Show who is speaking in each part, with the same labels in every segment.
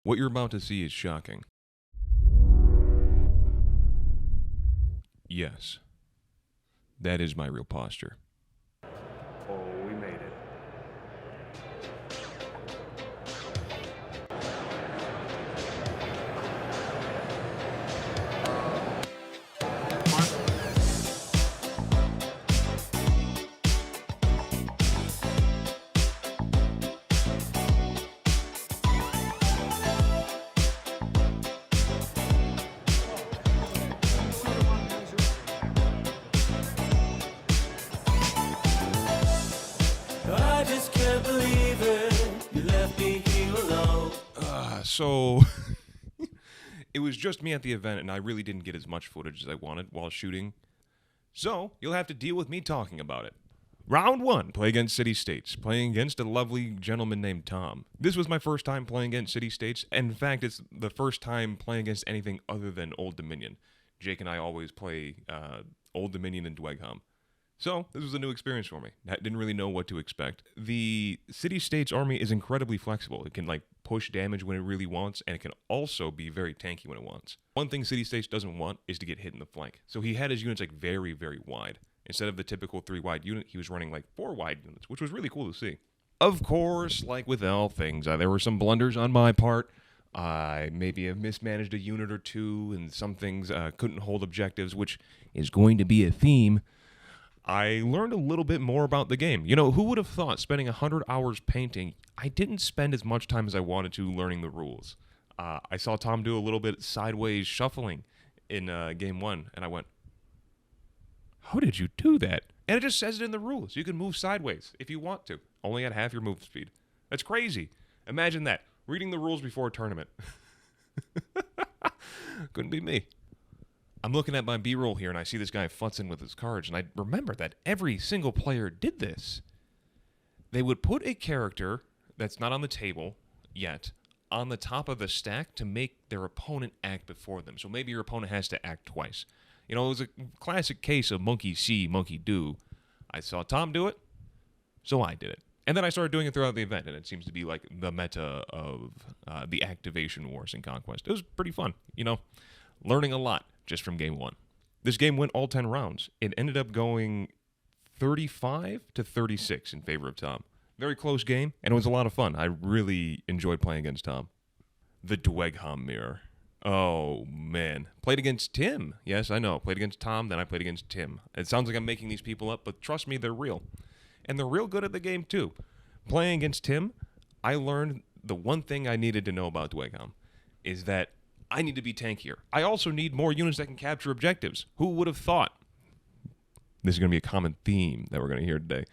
Speaker 1: What you're about to see is shocking. Yes, that is my real posture.
Speaker 2: Oh, we made it.
Speaker 3: I just can't believe it. You left me here alone.
Speaker 1: So it was just me at the event, and I really didn't get as much footage as I wanted while shooting. So you'll have to deal with me talking about it. Round 1, play against City States, playing against a lovely gentleman named Tom. This was my first time playing against City States, and in fact, it's the first time playing against anything other than Old Dominion. Jake and I always play Old Dominion and Dweghom. So, this was a new experience for me. I didn't really know what to expect. The City-States army is incredibly flexible. It can, push damage when it really wants, and it can also be very tanky when it wants. One thing City-States doesn't want is to get hit in the flank. So he had his units, very, very wide. Instead of the typical 3-wide unit, he was running, 4-wide units, which was really cool to see. Of course, like with all things, there were some blunders on my part. I maybe have mismanaged a unit or two, and some things couldn't hold objectives, which is going to be a theme. I learned a little bit more about the game. Who would have thought spending 100 hours painting, I didn't spend as much time as I wanted to learning the rules. I saw Tom do a little bit sideways shuffling in game 1, and I went, how did you do that? And it just says it in the rules. You can move sideways if you want to, only at half your move speed. That's crazy. Imagine that, reading the rules before a tournament. Couldn't be me. I'm looking at my B-roll here, and I see this guy futzing with his cards, and I remember that every single player did this. They would put a character that's not on the table yet on the top of the stack to make their opponent act before them. So maybe your opponent has to act twice. It was a classic case of monkey see, monkey do. I saw Tom do it, so I did it. And then I started doing it throughout the event, and it seems to be like the meta of the activation wars in Conquest. It was pretty fun, learning a lot just from game 1. This game went all 10 rounds. It ended up going 35-36 in favor of Tom. Very close game, and it was a lot of fun. I really enjoyed playing against Tom. The Dweghom Mirror. Oh, man. Played against Tim. Yes, I know. Played against Tom, then I played against Tim. It sounds like I'm making these people up, but trust me, they're real. And they're real good at the game, too. Playing against Tim, I learned the one thing I needed to know about Dweghom is that I need to be tankier. I also need more units that can capture objectives. Who would have thought? This is going to be a common theme that we're going to hear today.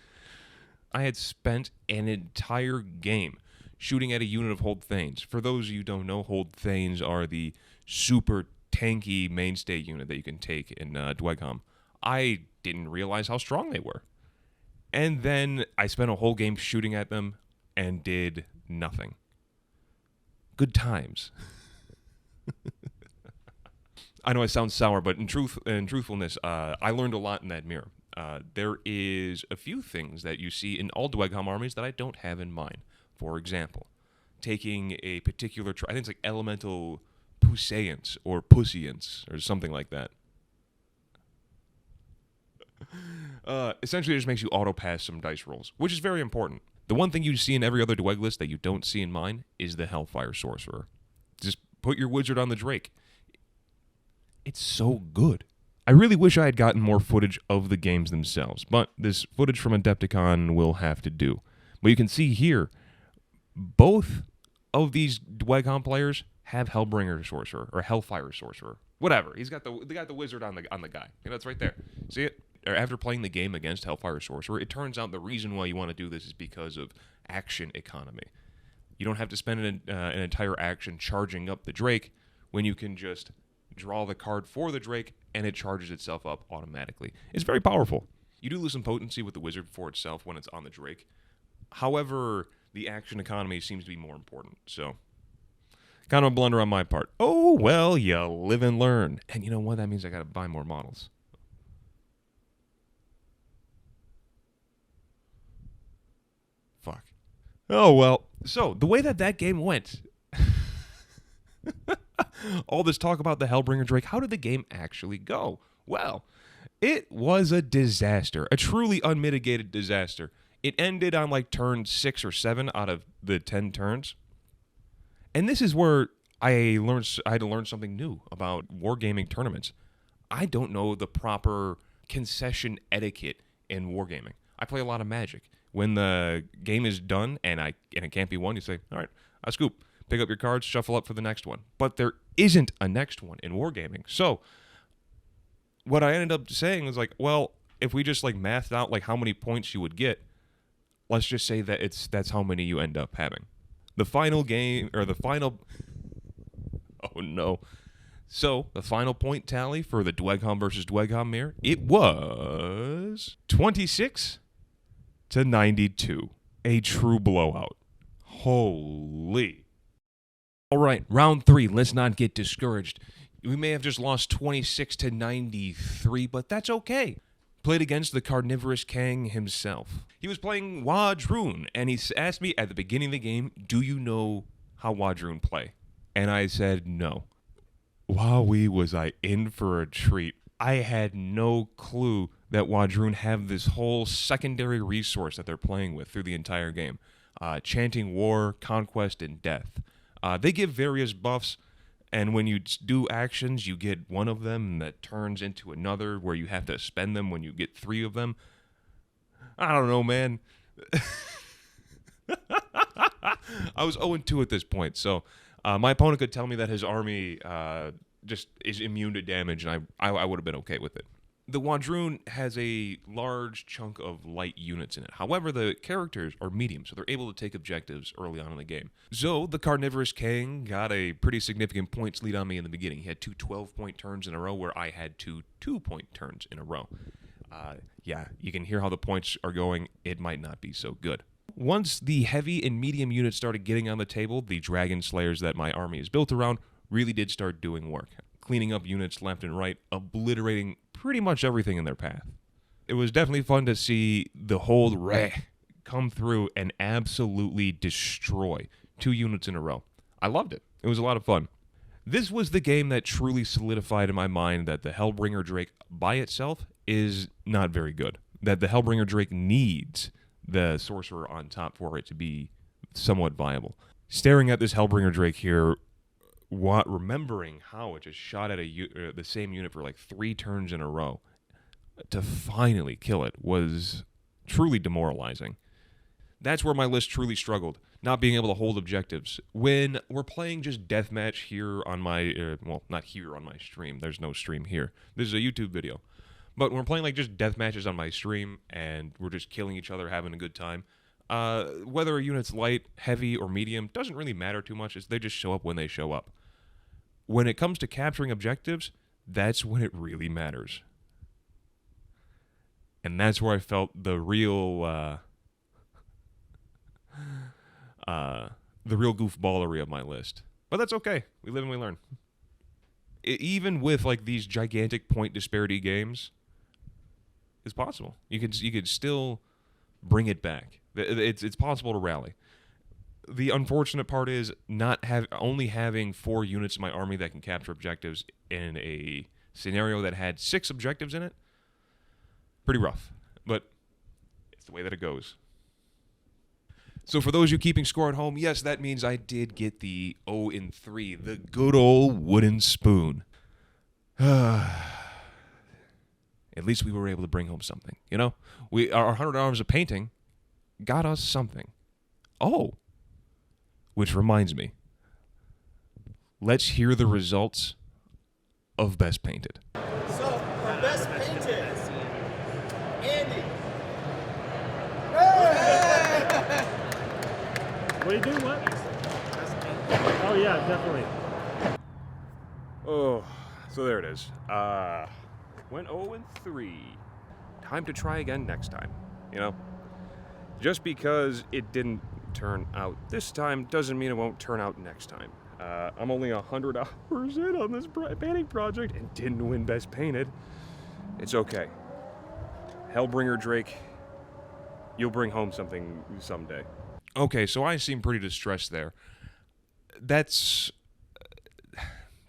Speaker 1: I had spent an entire game shooting at a unit of Hold Thanes. For those of you who don't know, Hold Thanes are the super tanky mainstay unit that you can take in Dweghom. I didn't realize how strong they were. And then I spent a whole game shooting at them and did nothing. Good times. I know I sound sour, but in truthfulness, I learned a lot in that mirror. There is a few things that you see in all Dweghom armies that I don't have in mine. For example, taking a particular I think it's like elemental puissance or pussiance or something like that. Essentially, it just makes you auto-pass some dice rolls, which is very important. The one thing you see in every other Dweg list that you don't see in mine is the Hellfire Sorcerer. Just put your wizard on the Drake. It's so good. I really wish I had gotten more footage of the games themselves, but this footage from Adepticon will have to do. But you can see here, both of these Dweghom players have Hellbringer Sorcerer or Hellfire Sorcerer. Whatever. They got the wizard on the guy. It's right there. See it? After playing the game against Hellfire Sorcerer, it turns out the reason why you want to do this is because of action economy. You don't have to spend an entire action charging up the Drake when you can just draw the card for the Drake and it charges itself up automatically. It's very powerful. You do lose some potency with the wizard for itself when it's on the Drake. However, the action economy seems to be more important, so kind of a blunder on my part. Oh, well, you live and learn. And you know what? That means I got to buy more models. Fuck. Oh, well. So, the way that game went, all this talk about the Hellbringer Drake, how did the game actually go? Well, it was a disaster, a truly unmitigated disaster. It ended on like turn 6 or 7 out of the 10 turns. And this is where I had to learn something new about wargaming tournaments. I don't know the proper concession etiquette in wargaming. I play a lot of Magic. When the game is done and it can't be won, you say, all right, I scoop. Pick up your cards, shuffle up for the next one. But there isn't a next one in wargaming. So what I ended up saying was like, well, if we just like mathed out like how many points you would get, let's just say that that's how many you end up having. The final game, or the final... Oh, no. So, the final point tally for the Dweghom versus Dweghom mirror, it was 26 to 92. A true blowout. Holy. All right, round 3. Let's not get discouraged. We may have just lost 26 to 93, but that's okay. Played against the carnivorous Kang himself. He was playing Wadroon, and he asked me at the beginning of the game, do you know how Wadroon play? And I said no. Wowee, was I in for a treat. I had no clue that Wadroon have this whole secondary resource that they're playing with through the entire game. Chanting war, conquest, and death. They give various buffs, and when you do actions, you get one of them that turns into another where you have to spend them when you get 3 of them. I don't know, man. I was 0-2 at this point, so my opponent could tell me that his army just is immune to damage, and I would have been okay with it. The Wadroon has a large chunk of light units in it. However, the characters are medium, so they're able to take objectives early on in the game. So, the Carnivorous Kang got a pretty significant points lead on me in the beginning. He had 2 12-point turns in a row, where I had 2 2-point turns in a row. Yeah, you can hear how the points are going. It might not be so good. Once the heavy and medium units started getting on the table, the Dragon Slayers that my army is built around really did start doing work. Cleaning up units left and right, obliterating pretty much everything in their path. It was definitely fun to see the whole Reh come through and absolutely destroy 2 units in a row. I loved it. It was a lot of fun. This was the game that truly solidified in my mind that the Hellbringer Drake by itself is not very good. That the Hellbringer Drake needs the Sorcerer on top for it to be somewhat viable. Staring at this Hellbringer Drake here, remembering how it just shot at the same unit for like 3 turns in a row to finally kill it was truly demoralizing. That's where my list truly struggled, not being able to hold objectives. When we're playing just deathmatch here on my, well, not here on my stream, there's no stream here. This is a YouTube video. But when we're playing like just deathmatches on my stream and we're just killing each other, having a good time, whether a unit's light, heavy, or medium doesn't really matter too much. They just show up when they show up. When it comes to capturing objectives, that's when it really matters. And that's where I felt the real goofballery of my list. But that's okay. We live and we learn. Even with like these gigantic point disparity games, it's possible. You could still bring it back. It's possible to rally. The unfortunate part is only having 4 units in my army that can capture objectives in a scenario that had 6 objectives in it. Pretty rough, but it's the way that it goes. So for those of you keeping score at home, yes, that means I did get the 0-3, the good old wooden spoon. At least we were able to bring home something, you know? Our 100 hours of painting got us something. Oh. Which reminds me, let's hear the results of Best Painted.
Speaker 4: So, for Best Painted, Andy.
Speaker 2: What are you doing? What? Oh yeah, definitely.
Speaker 1: Oh, so there it is. Went 0-3. Time to try again next time, you know? Just because it didn't turn out this time doesn't mean it won't turn out next time. I'm only 100 hours in on this painting project and didn't win Best Painted. It's okay. Hellbringer Drake, you'll bring home something someday. Okay, so I seem pretty distressed there. That's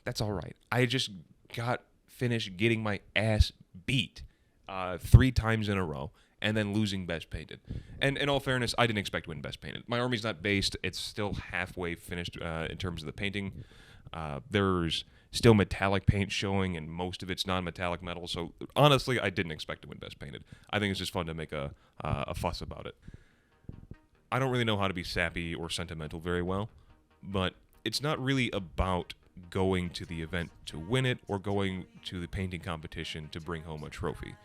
Speaker 1: That's all right. I just got finished getting my ass beat 3 times in a row and then losing Best Painted. And in all fairness, I didn't expect to win Best Painted. My army's not based. It's still halfway finished in terms of the painting. There's still metallic paint showing, and most of it's non-metallic metal. So honestly, I didn't expect to win Best Painted. I think it's just fun to make a fuss about it. I don't really know how to be sappy or sentimental very well, but it's not really about going to the event to win it or going to the painting competition to bring home a trophy.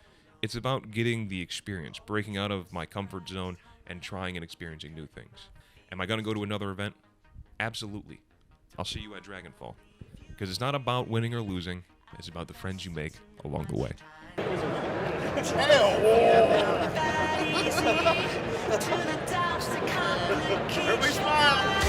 Speaker 1: It's about getting the experience, breaking out of my comfort zone and trying and experiencing new things. Am I going to go to another event? Absolutely. I'll see you at Dragonfall. Because it's not about winning or losing, it's about the friends you make along the way.
Speaker 4: Everybody smile.